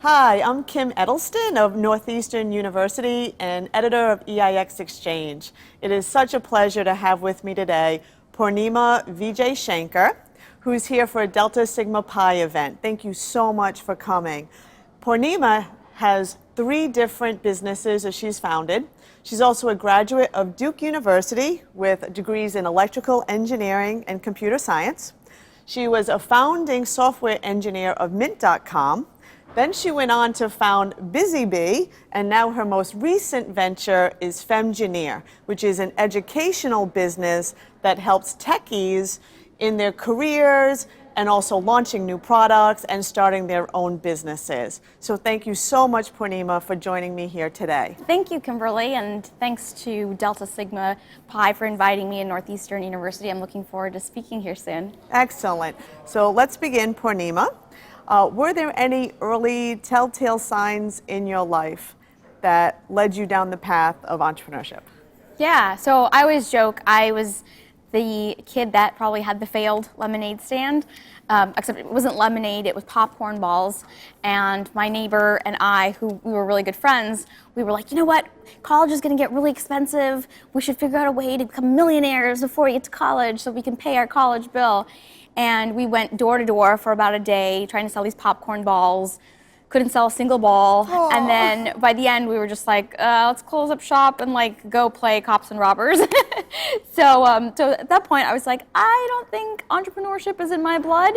Hi, I'm Kim Edelston of Northeastern University and editor of EIX Exchange. It is such a pleasure to have with me today Purnima Vijay Shankar, who's here for a Delta Sigma Pi event. Thank you so much for coming. Purnima has 3 different businesses that she's founded. She's also a graduate of Duke University with degrees in electrical engineering and computer science. She was a founding software engineer of Mint.com. Then she went on to found BusyBee, and now her most recent venture is Femgineer, which is an educational business that helps techies in their careers and also launching new products and starting their own businesses. So thank you so much, Purnima, for joining me here today. Thank you, Kimberly, and thanks to Delta Sigma Pi for inviting me in Northeastern University. I'm looking forward to speaking here soon. Excellent. So let's begin, Purnima. Were there any early telltale signs in your life that led you down the path of entrepreneurship? Yeah, so I always joke I was the kid that probably had the failed lemonade stand, except it wasn't lemonade, it was popcorn balls. And my neighbor and I, who we were really good friends, we were like, you know what, college is gonna get really expensive. We should figure out a way to become millionaires before we get to college so we can pay our college bill. And we went door to door for about a day trying to sell these popcorn balls. Couldn't sell a single ball. Aww. And then by the end we were just like, let's close up shop and like go play cops and robbers. So at that point I was like, I don't think entrepreneurship is in my blood.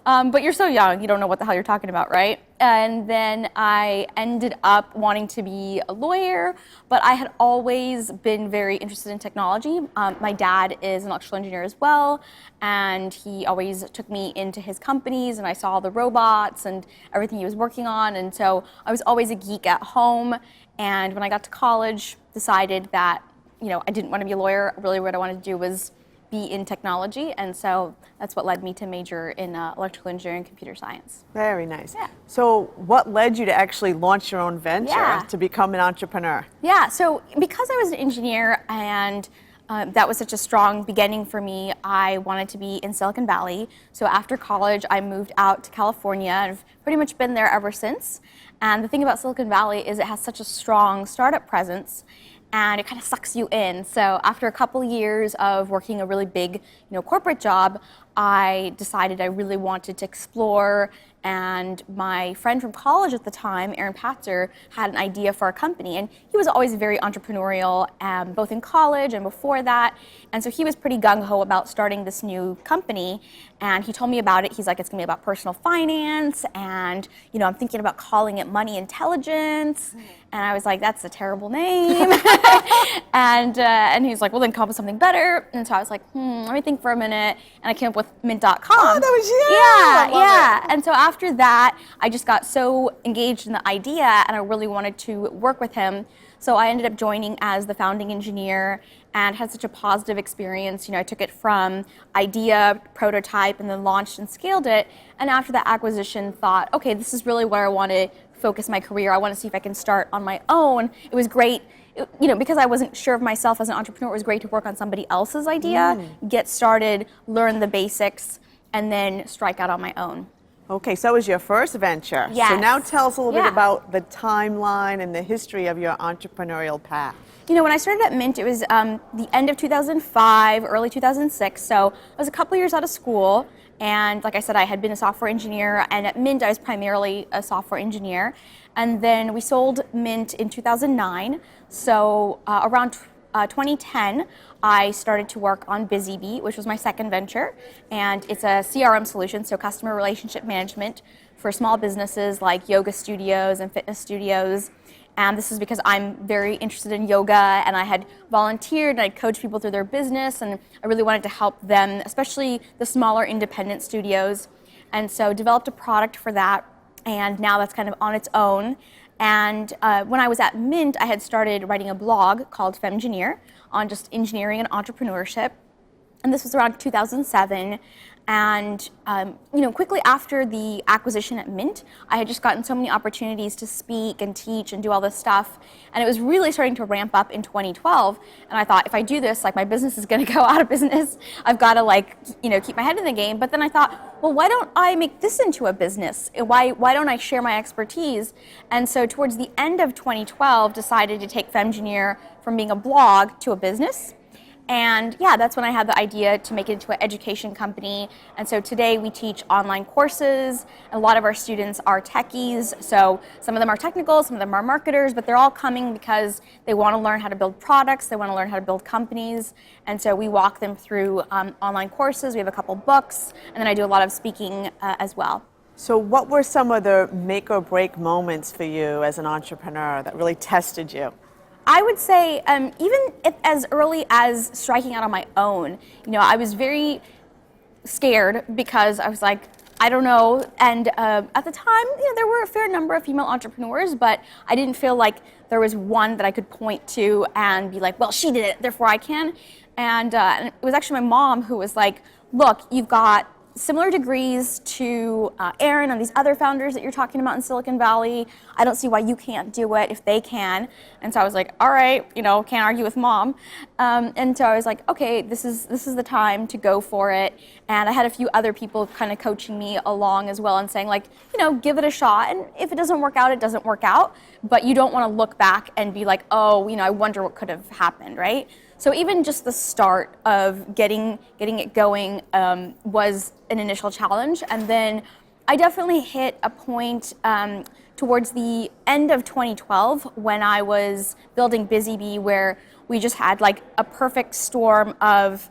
But you're so young, you don't know what the hell you're talking about, right? And then I ended up wanting to be a lawyer, but I had always been very interested in technology. My dad is an electrical engineer as well, and he always took me into his companies, and I saw the robots and everything he was working on, and so I was always a geek at home. And when I got to college, decided that I didn't want to be a lawyer. Really what I wanted to do was be in technology, and so that's what led me to major in electrical engineering and computer science. Very nice. Yeah. So what led you to actually launch your own venture, Yeah. to become an entrepreneur? Yeah, so because I was an engineer and that was such a strong beginning for me, I wanted to be in Silicon Valley. So after college, I moved out to California. I've pretty much been there ever since. And the thing about Silicon Valley is it has such a strong startup presence, and it kind of sucks you in. So after a couple years of working a really big, corporate job, I decided I really wanted to explore. And my friend from college at the time, Aaron Patzer, had an idea for a company, and he was always very entrepreneurial, both in college and before that. And so he was pretty gung-ho about starting this new company, and he told me about it. He's like, it's gonna be about personal finance, and I'm thinking about calling it Money Intelligence. And I was like, that's a terrible name. and he's like, well, then come up with something better. And so I was like, let me think for a minute, and I came up with Mint.com. Oh, that was you! Yeah. And so after that, I just got so engaged in the idea, and I really wanted to work with him. So I ended up joining as the founding engineer and had such a positive experience. I took it from idea, prototype, and then launched and scaled it. And after that acquisition, thought, okay, this is really where I want to focus my career. I want to see if I can start on my own. It was great. Because I wasn't sure of myself as an entrepreneur, it was great to work on somebody else's idea, get started, learn the basics, and then strike out on my own. Okay, so that was your first venture. Yes. So now tell us a little bit Yeah. about the timeline and the history of your entrepreneurial path. When I started at Mint, it was the end of 2005, early 2006, so I was a couple years out of school, and like I said, I had been a software engineer, and at Mint I was primarily a software engineer. And then we sold Mint in 2009, so around 2010, I started to work on BusyBee, which was my second venture, and it's a CRM solution, so customer relationship management for small businesses like yoga studios and fitness studios. And this is because I'm very interested in yoga, and I had volunteered and I'd coached people through their business, and I really wanted to help them, especially the smaller independent studios. And so developed a product for that, and now that's kind of on its own. And when I was at Mint, I had started writing a blog called Femgineer on just engineering and entrepreneurship. And this was around 2007. And quickly after the acquisition at Mint, I had just gotten so many opportunities to speak and teach and do all this stuff. And it was really starting to ramp up in 2012. And I thought, if I do this, like my business is going to go out of business. I've got to keep my head in the game. But then I thought, well, why don't I make this into a business? Why don't I share my expertise? And so towards the end of 2012, decided to take Femgineer from being a blog to a business. And yeah, that's when I had the idea to make it into an education company. And so today we teach online courses. A lot of our students are techies. So some of them are technical, some of them are marketers, but they're all coming because they want to learn how to build products. They want to learn how to build companies. And so we walk them through online courses. We have a couple books, and then I do a lot of speaking as well. So what were some of the make or break moments for you as an entrepreneur that really tested you? I would say even as early as striking out on my own, I was very scared because I was like, I don't know. And at the time, there were a fair number of female entrepreneurs, but I didn't feel like there was one that I could point to and be like, well, she did it, therefore I can. And it was actually my mom who was like, look, you've got similar degrees to Aaron and these other founders that you're talking about in Silicon Valley. I don't see why you can't do it if they can. And so I was like, all right, can't argue with mom. And so I was like, okay, this is the time to go for it. And I had a few other people kind of coaching me along as well and saying like, give it a shot. And if it doesn't work out, it doesn't work out. But you don't want to look back and be like, oh, I wonder what could have happened, right? So even just the start of getting it going was an initial challenge. And then I definitely hit a point towards the end of 2012 when I was building BusyBee, where we just had like a perfect storm of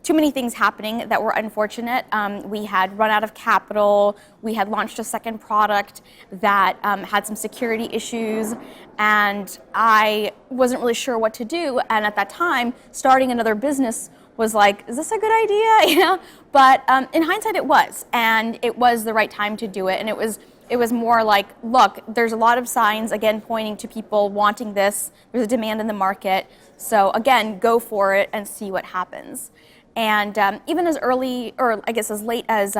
too many things happening that were unfortunate. We had run out of capital. We had launched a second product that had some security issues, and I wasn't really sure what to do. And at that time, starting another business was like, is this a good idea? But in hindsight, it was, and it was the right time to do it. And it was more like, look, there's a lot of signs again pointing to people wanting this. There's a demand in the market, so again, go for it and see what happens. And even as early, or I guess as late as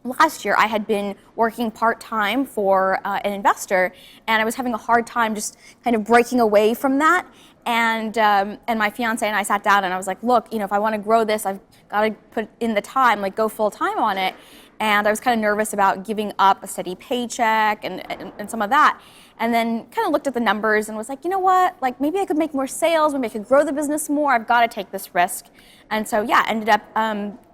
last year, I had been working part-time for an investor, and I was having a hard time just kind of breaking away from that. And my fiance and I sat down, and I was like, look, if I want to grow this, I've got to put in the time, like go full-time on it. And I was kind of nervous about giving up a steady paycheck and some of that. And then kind of looked at the numbers and was like, you know what, like maybe I could make more sales, maybe I could grow the business more, I've got to take this risk. And so yeah, ended up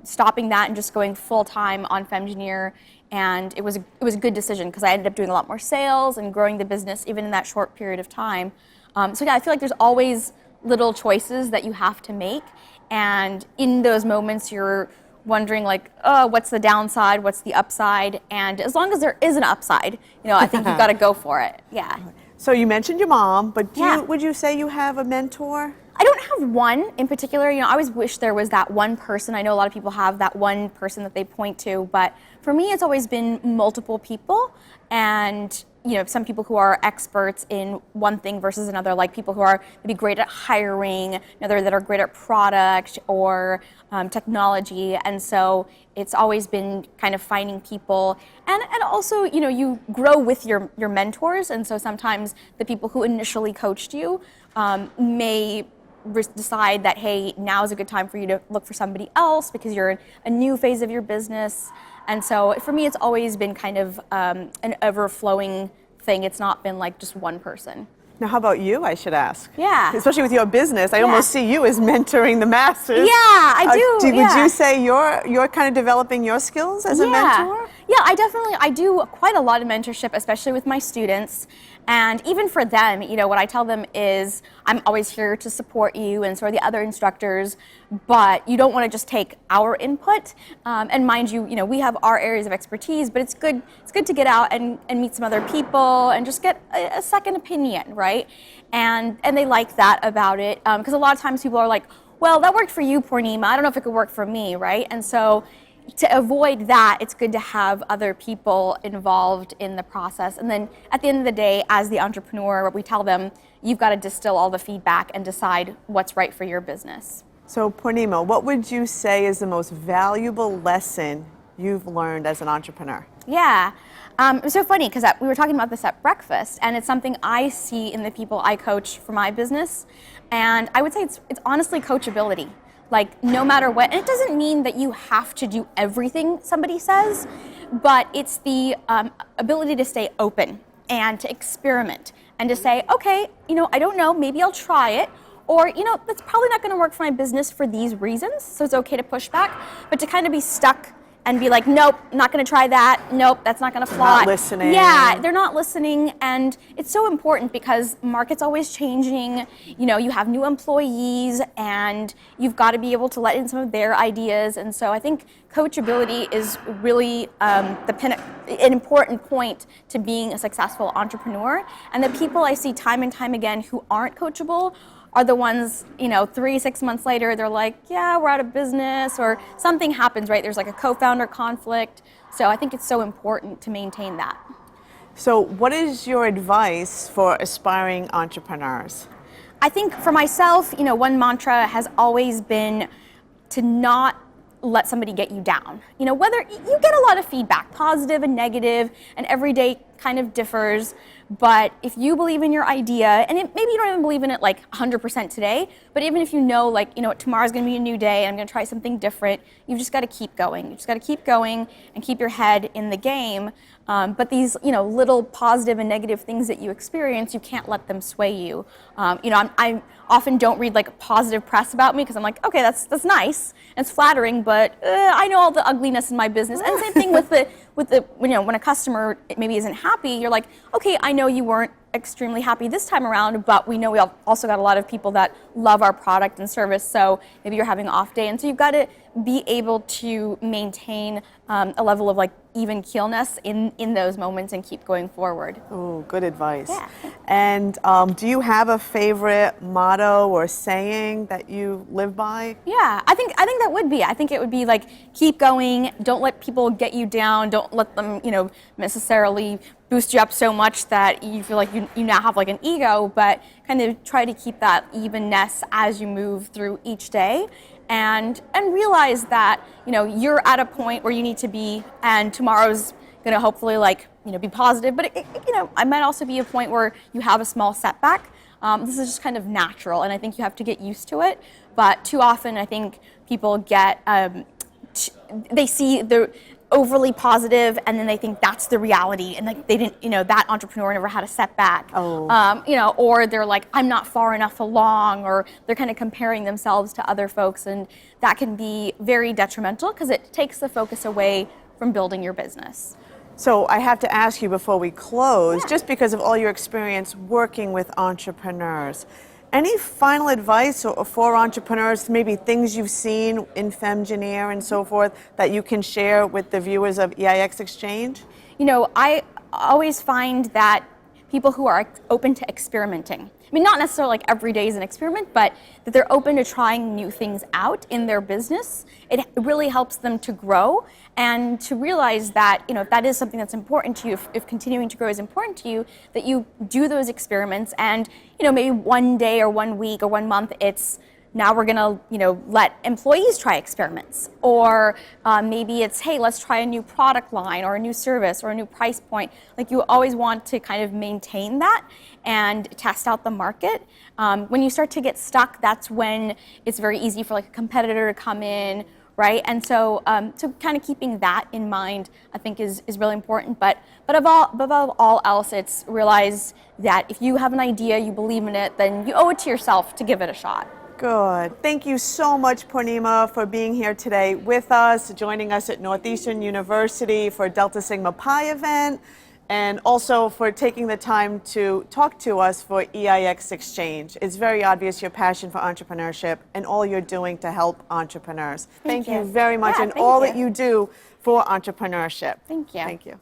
stopping that and just going full-time on Femgineer. And it was a good decision because I ended up doing a lot more sales and growing the business even in that short period of time. So yeah, I feel like there's always little choices that you have to make. And in those moments, you're wondering like, oh, what's the downside? What's the upside? And as long as there is an upside, I think you've got to go for it. Yeah. So you mentioned your mom, but Yeah. would you say you have a mentor? I don't have one in particular. I always wish there was that one person. I know a lot of people have that one person that they point to, but for me, it's always been multiple people. And some people who are experts in one thing versus another, like people who are maybe great at hiring, other that are great at product or technology. And so it's always been kind of finding people. And also, you grow with your mentors. And so sometimes the people who initially coached you may decide that, hey, now is a good time for you to look for somebody else because you're in a new phase of your business. And so for me, it's always been kind of an ever-flowing thing. It's not been like just one person. Now, how about you, I should ask? Yeah. Especially with your business, I almost see you as mentoring the masses. Yeah, I do. Would you say you're kind of developing your skills as a mentor? Yeah, I do quite a lot of mentorship, especially with my students. And even for them, what I tell them is, I'm always here to support you and so are the other instructors, but you don't want to just take our input. And mind you, we have our areas of expertise, but it's good to get out and meet some other people and just get a second opinion, right? And they like that about it, because a lot of times people are like, well, that worked for you, Purnima. I don't know if it could work for me, right? And so to avoid that, it's good to have other people involved in the process. And then at the end of the day, as the entrepreneur, we tell them, you've got to distill all the feedback and decide what's right for your business. So Purnima, what would you say is the most valuable lesson you've learned as an entrepreneur? Yeah, it was so funny because we were talking about this at breakfast, and it's something I see in the people I coach for my business, and I would say it's honestly coachability. Like, no matter what, and it doesn't mean that you have to do everything somebody says, but it's the ability to stay open and to experiment and to say, okay, I don't know, maybe I'll try it, or, that's probably not going to work for my business for these reasons, so it's okay to push back, but to kind of be stuck and be like, nope, not going to try that. Nope, that's not going to fly. Not listening. Yeah, they're not listening, and it's so important because market's always changing. You have new employees, and you've got to be able to let in some of their ideas. And so I think coachability is really an important point to being a successful entrepreneur. And the people I see time and time again who aren't coachable are the ones, 3-6 months later, they're like, yeah, we're out of business, or something happens, right? There's like a co-founder conflict. So I think it's so important to maintain that. So what is your advice for aspiring entrepreneurs? I think for myself, one mantra has always been to not let somebody get you down. Whether you get a lot of feedback, positive and negative, and every day kind of differs, but if you believe in your idea, and maybe you don't even believe in it like 100% today, but even if tomorrow's gonna be a new day and I'm gonna try something different, you've just gotta keep going. You just gotta keep going and keep your head in the game. But these, little positive and negative things that you experience, you can't let them sway you. I often don't read like positive press about me because I'm like, okay, that's nice and it's flattering, but I know all the ugliness in my business. And same thing with when a customer maybe isn't happy, you're like, okay, I know you weren't extremely happy this time around, but we know we also got a lot of people that love our product and service, so maybe you're having an off day, and so you've got to be able to maintain a level of like even keelness in those moments and keep going forward. Oh, good advice. Yeah. And do you have a favorite motto or saying that you live by? Yeah, I think that would be. I think it would be like, keep going, don't let people get you down, don't let them, necessarily boost you up so much that you feel like you now have like an ego, but kind of try to keep that evenness as you move through each day. And realize that, you're at a point where you need to be, and tomorrow's going to hopefully be positive, but it might also be a point where you have a small setback. This is just kind of natural, and I think you have to get used to it. But too often, I think people get, they see the overly positive, and then they think that's the reality, and like they didn't, that entrepreneur never had a setback. Or they're like, I'm not far enough along, or they're kind of comparing themselves to other folks, and that can be very detrimental because it takes the focus away from building your business. So I have to ask you before we close, just because of all your experience working with entrepreneurs, any final advice for entrepreneurs, maybe things you've seen in Femgineer and so forth that you can share with the viewers of EIX Exchange? I always find that people who are open to experimenting, not necessarily like every day is an experiment, but that they're open to trying new things out in their business, it really helps them to grow and to realize that, if that is something that's important to you, if continuing to grow is important to you, that you do those experiments, and, maybe one day or 1 week or 1 month, it's now we're gonna, let employees try experiments. Or maybe it's, hey, let's try a new product line or a new service or a new price point. Like, you always want to kind of maintain that and test out the market. When you start to get stuck, that's when it's very easy for like a competitor to come in, right? And so kind of keeping that in mind, I think is really important. But above all else, it's realize that if you have an idea, you believe in it, then you owe it to yourself to give it a shot. Good. Thank you so much, Purnima, for being here today with us, joining us at Northeastern University for Delta Sigma Pi event, and also for taking the time to talk to us for EIX Exchange. It's very obvious your passion for entrepreneurship and all you're doing to help entrepreneurs. Thank you very much, and all that you do for entrepreneurship. Thank you. Thank you.